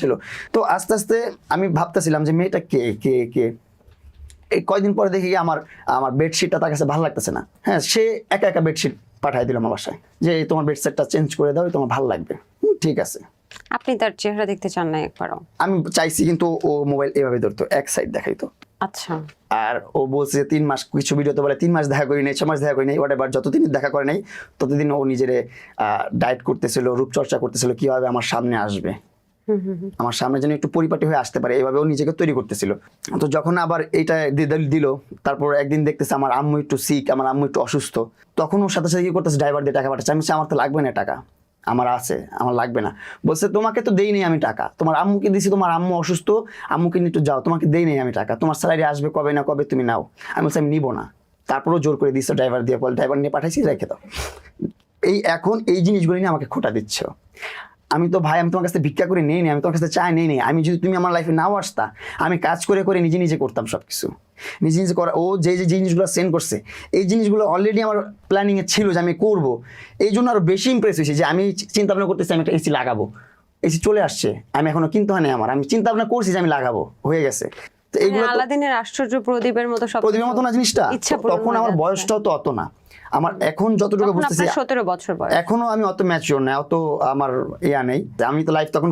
ছিল। তো আস্তে আস্তে আমি ভাবতেছিলাম যে মেয়েটা কে কে কে এই কয়দিন পরে দেখি আমার আমার বেডশিটটা তার কাছে ভালো লাগতেছে না। হ্যাঁ, সে একা একা বেডশিট পাঠাই দিল আমার বাসায় যে এই তোমার বেডশিটটা চেঞ্জ করে দাও, তোমার ভালো লাগবে। ঠিক আছে, আপনি তার চেহারা দেখতে চান না একবারও? আমি চাইছি, কিন্তু ও মোবাইল এভাবে ধরতো, এক সাইড দেখাইতো। আচ্ছা, আর ও বলছে যে 3 মাস, কিছু ভিডিওতে বলে 3 মাস দেখা করি নাই, 6 মাস দেখা করি নাই, ওয়াটেভার, যতদিন দেখা করে নাই ততদিন ও নিজের ডায়েট করতেছিল, রূপচর্চা করতেছিল, কিভাবে আমার সামনে আসবে, আমার সামনে যেন একটু পরিপাটি হয়ে আসতে পারে, এইভাবে ও নিজেকে তৈরি করতেছিল। তো যখন আবার এইটা দিল, তারপর একদিন দেখতেছে আমার আম্মু একটু সিক, আমার আম্মু একটু অসুস্থ, তখন ওর সাথে সাথে কি করতেছে, ড্রাইভার দিয়ে টাকা পাঠাচ্ছে। আমি বলছি আমার তো লাগবে না টাকা, আমার আছে, আমার লাগবে না। বলছে তোমাকে তো দেই নেই আমি টাকা, তোমার আম্মুকে দিছি, তোমার আম্মু অসুস্থ, আম্মুকে নিয়ে একটু যাও, তোমাকে দেই নেই আমি টাকা, তোমার স্যালারি আসবে কবে না কবে তুমি নাও। আমি বলছি আমি নিবো না। তারপরও জোর করে দিচ্ছে, ড্রাইভার দিয়ে, বল ড্রাইভার নিয়ে পাঠাইছি, রেখে দাও। এখন এই জিনিসগুলো নিয়ে আমাকে খোঁটা দিচ্ছ। আমি তো ভাই, আমি তোমার কাছে ভিক্ষা করে নেই নি, আমি তোমার কাছে চাই নেই নি। আমি যদি তুমি আমার লাইফে নাও আসতা, আমি কাজ করে করে নিজে নিজে করতাম সবকিছু, নিজে নিজে করা। ও যে যে জিনিসগুলো সেন্ড করছে, এই জিনিসগুলো অলরেডি আমার প্ল্যানিং এ ছিল যে আমি করব। এই জন্য আরো বেশি ইমপ্রেস হয়েছি যে আমি চিন্তা ভাবনা করতেছি আমি একটা এসি লাগাবো। এসি চলে আসছে, আমি এখনো কিনতে হয় না আমার, আমি চিন্তা ভাবনা করছি যে আমি লাগাবো, হয়ে গেছে। তো এইগুলো তো আলাদিনের আশ্চর্য প্রদীপের মতো সব প্রদীপের মতো না জিনিসটা। ইচ্ছা পূরণ তখন হয়ে আমার যাচ্ছে। বয়সটাও তো অত না, আমার এখন যতটুকু তখন বুঝতেছি আপনার 17 বছর বয়স। এখনো আমি অত ম্যাচিওর না, অত আমার ইয়া নেই। আমি তো লাইফ তখন